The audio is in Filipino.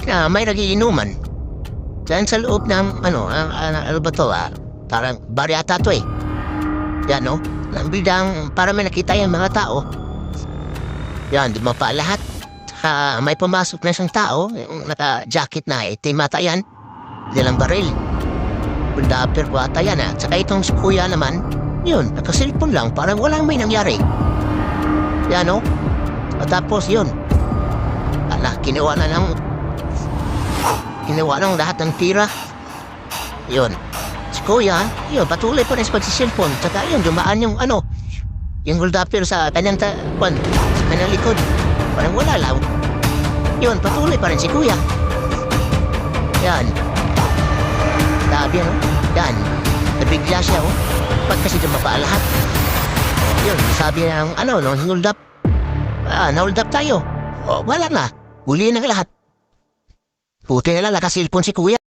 may nagiinuman. Diyan sa loob ng, ano ba to, parang bar yata to eh. Yan, no? Biglang, para may nakita yung mga tao. Yan, dumapa lahat. May pumasok na isang tao, yung naka-jacket na itim ata yan. Nilang baril. Bundapir ko ata yan, at saka itong si kuya naman, yun, nakasilpon lang, parang walang may nangyari. Yan, no? At tapos, yun. Kinuha ng lahat ng tira. Yun. Si kuya, yun, patuloy pa rin sa pagsisilpon. Tsaka yun, dumaan yung yung holdapper sa kanyang sa kanyang likod. Parang wala lang. Yun, patuloy pa rin si kuya. Yan. Sabi, ano? Yan. Nabigla siya, oh. Ba't kasi dumapa lahat? Yun, sabi ng, hold up. Na-hold up tayo. Wala na. Huli na lahat. Buti na lang nakasilpon si kuya.